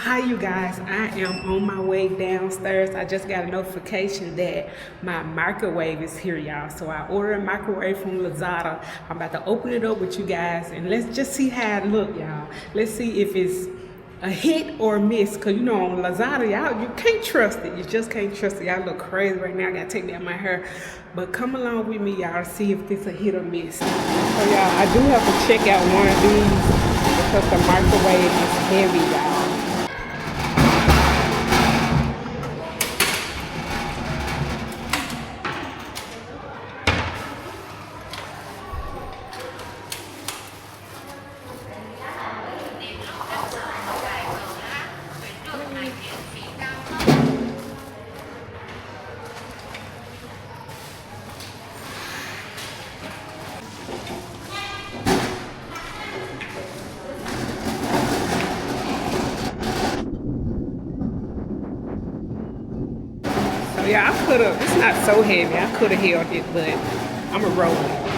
Hi you guys, I am on my way downstairs. I just got a notification that my microwave is here, y'all. So I ordered a microwave from Lazada. I'm about to open it up with you guys and let's just see how it look, y'all. Let's see if it's a hit or a miss, cause you know on Lazada, y'all, you can't trust it. You just can't trust it. Y'all look crazy right now. I gotta take down my hair, but come along with me, y'all, to see if this a hit or miss. So y'all, I do have to check out one of these because the microwave is heavy, y'all. Yeah, I could have, it's not so heavy. I could have held it, but I'm going to roll it.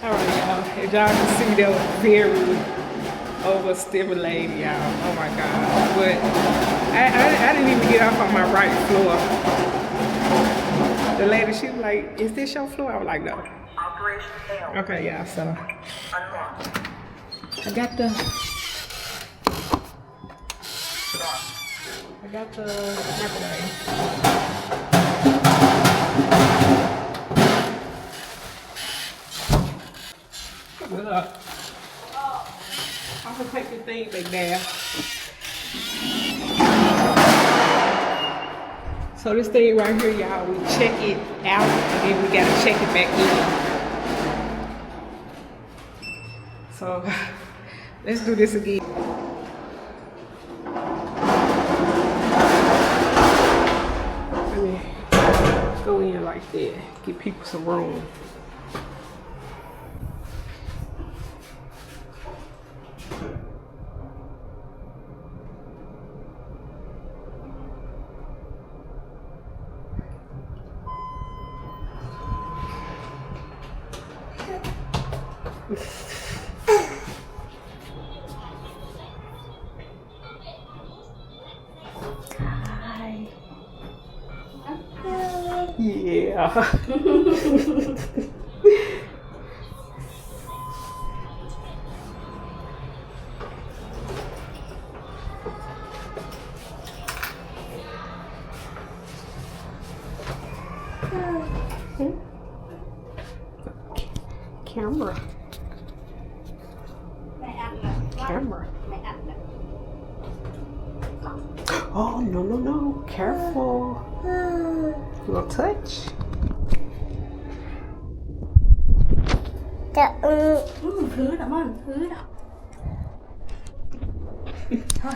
Alright y'all, as y'all can see that was very overstimulated, y'all. Oh my god. But I didn't even get off on my right floor. The lady, she was like, is this your floor? I was like, no. Okay, y'all, so I got the microwave. Good up. I'm gonna take this thing back there. So this thing right here, y'all, we check it out and then we gotta check it back in. So let's do this again. Let me go in like that, give people some room. Hi. Yeah. Camera. Oh, no. Careful. You gonna touch? Thứ đó mà, thứ đó. Thôi.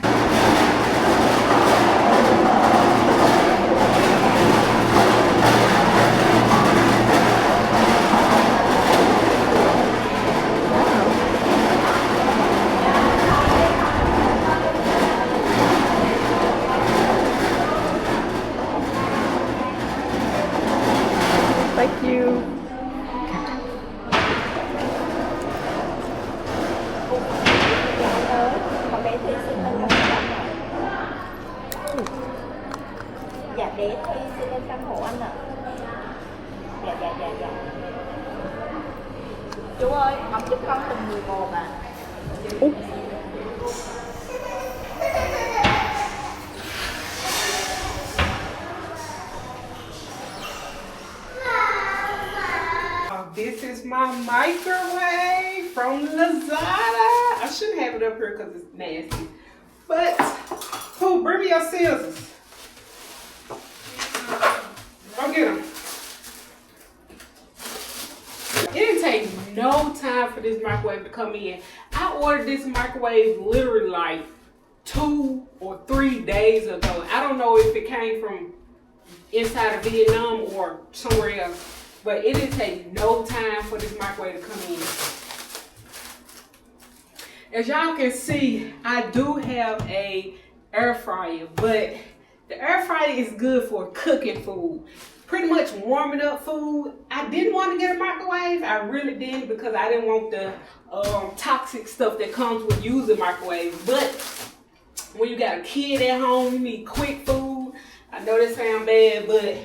Thank you. Dạ để Thi xin lên căn hộ anh ạ. Dạ. Chú ơi, ổng giúp con từng 11 ạ. This is my microwave from Lazada. I shouldn't have it up here because it's nasty. But, who, bring me your scissors. for this microwave to come in. I ordered this microwave literally like 2 or 3 days ago. I don't know if it came from inside of Vietnam or somewhere else, but it didn't take no time for this microwave to come in. As y'all can see, I do have a air fryer, but the air fryer is good for cooking food. Pretty much warming up food. I didn't want to get a microwave. I really didn't, because I didn't want the toxic stuff that comes with using microwave. But when you got a kid at home, you need quick food. I know that sounds bad, but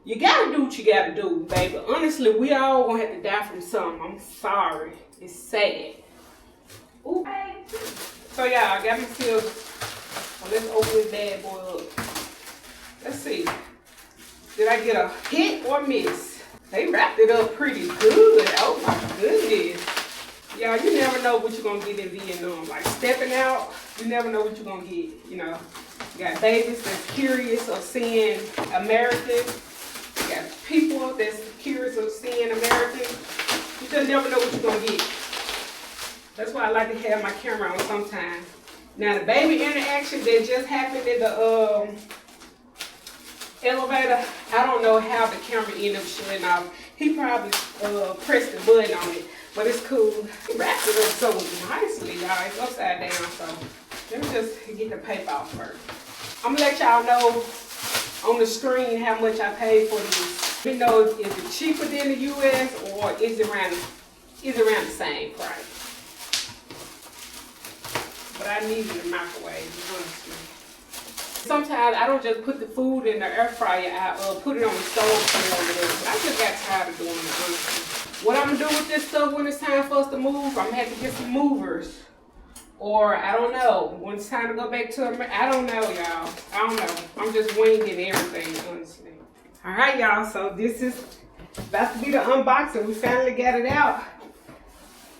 you gotta do what you gotta do, baby. Honestly, we all gonna have to die from something. I'm sorry. It's sad. Ooh. So yeah, I got my silver. Well, let's open this bad boy up. Let's see. Did I get a hit or miss? They wrapped it up pretty good. Oh my goodness. Y'all, you never know what you're gonna get in Vietnam. Like stepping out, you never know what you're gonna get, you know. You got babies that's curious of seeing America. You got people that's curious of seeing America. You just never know what you're gonna get. That's why I like to have my camera on sometimes. Now the baby interaction that just happened in the elevator, I don't know how the camera ended up shutting off. He probably pressed the button on it, but it's cool. He wrapped it up so nicely, y'all. It's upside down, so let me just get the paper off first. I'm gonna let y'all know on the screen how much I paid for this. You know, is it cheaper than the US or is it around the same price? But I needed a microwave, honestly. Sometimes I don't just put the food in the air fryer, I put it on the stove or whatever. I just got tired of doing it, honestly. What I'm gonna do with this stuff when it's time for us to move, I'm gonna have to get some movers. Or I don't know, when it's time to go back to America, I don't know, y'all. I don't know. I'm just winging everything, honestly. All right, y'all, so this is about to be the unboxing. We finally got it out.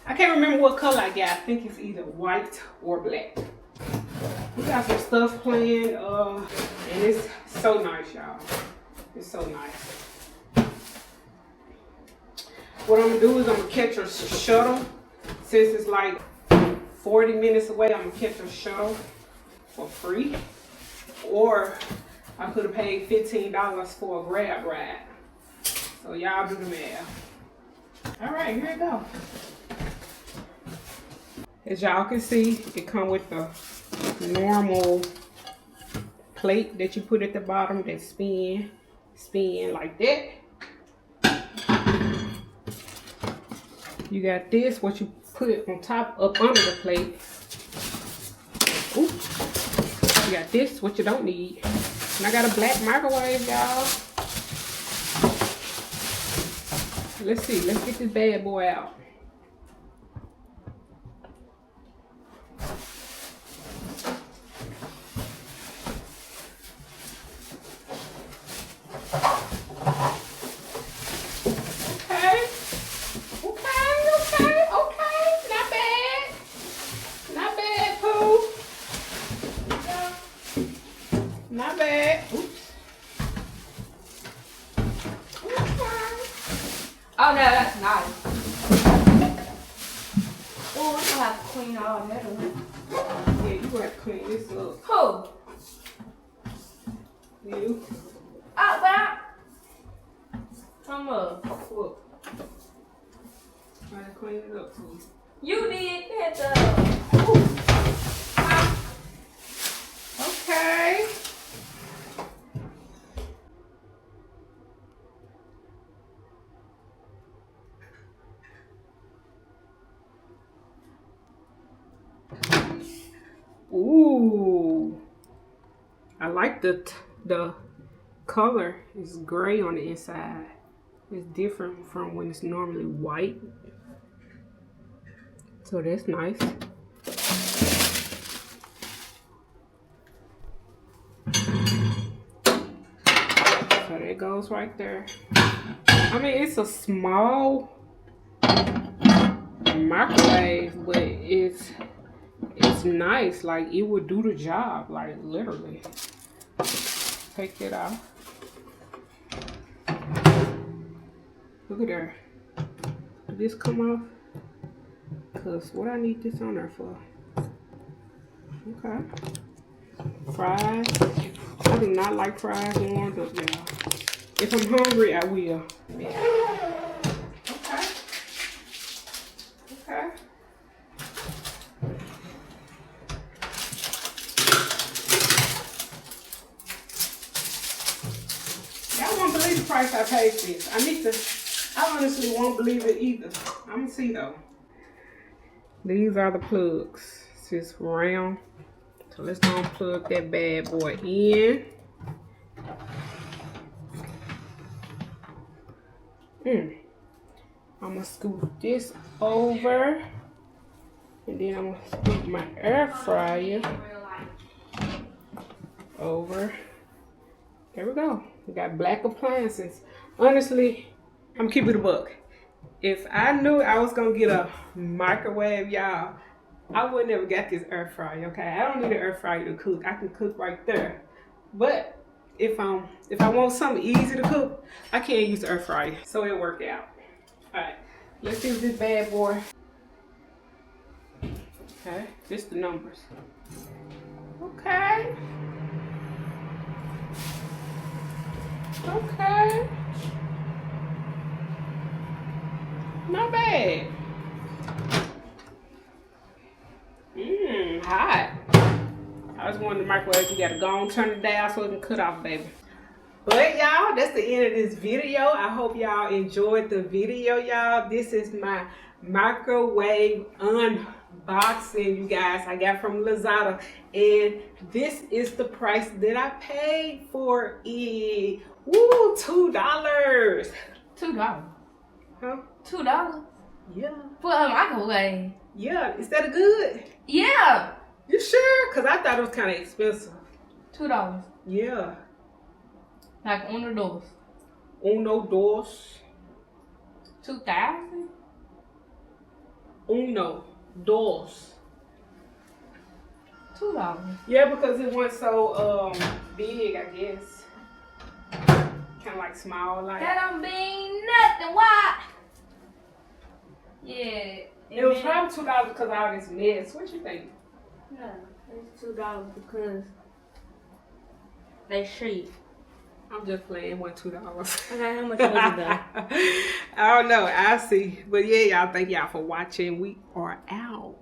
I can't remember what color I got. I think it's either white or black. We got some stuff playing, and it's so nice, y'all. It's so nice. What I'm gonna do is I'm gonna catch a shuttle. Since it's like 40 minutes away, I'm gonna catch a shuttle for free. Or I could have paid $15 for a grab ride. So y'all do the math. All right, here it go. As y'all can see, it comes with the normal plate that you put at the bottom that spin like that. You got this, what you put on top, up under the plate. Ooh. You got this, what you don't need. And I got a black microwave, y'all. Let's see, let's get this bad boy out. Not bad. Oops. Oh no, that's nice. Oh, I'm gonna have to clean all that up. Yeah, you gonna have to clean this up. Who? You. Oh, well. Come up. Look. Try to clean it up too. You did that Okay. Ooh, I like the color. It's gray on the inside. It's different from when it's normally white. So that's nice. So that goes right there. I mean, it's a small microwave, but it's nice. Like, it would do the job, like literally. Take it off. Look at her. Did this come off? Cause what I need this on there for? Okay. Fries. I do not like fries warmed up, y'all. If I'm hungry, I will. Yeah. Okay. Okay. Y'all won't believe the price I paid for this. I honestly won't believe it either. I'm gonna see though. These are the plugs. It's just round. So let's go and plug that bad boy in. I'm gonna scoop this over. And then I'm gonna scoop my air fryer over. There we go. We got black appliances. Honestly, I'm keeping it a buck. If I knew I was gonna get a microwave, y'all, I would never got this air fryer, okay? I don't need an air fryer to cook. I can cook right there. But if I want something easy to cook, I can't use the air fryer. So it'll work out. Alright, let's use this bad boy. Okay, just the numbers. Okay. Okay. Not bad. Hot. I just wanted the microwave. You gotta go and turn it down so it can cut off, baby. But y'all, that's the end of this video. I hope y'all enjoyed the video, y'all. This is my microwave unboxing, you guys. I got from Lazada. And this is the price that I paid for it. Woo, $2. $2. Huh? $2? Yeah. For a microwave? Yeah. Is that a good? Yeah. You sure? Because I thought it was kind of expensive. $2. Yeah. Like uno dos. Uno, dos. 2,000? Uno, dos. $2. Yeah, because it wasn't so big, I guess. Kind of like small, like. That don't mean nothing. Why? Yeah. It was probably $2 because of all this mess. What you think? No, it's $2 because they cheap. I'm just playing. One $2. Okay, how much was it though? I don't know. I'll see. But yeah, y'all, thank y'all for watching. We are out.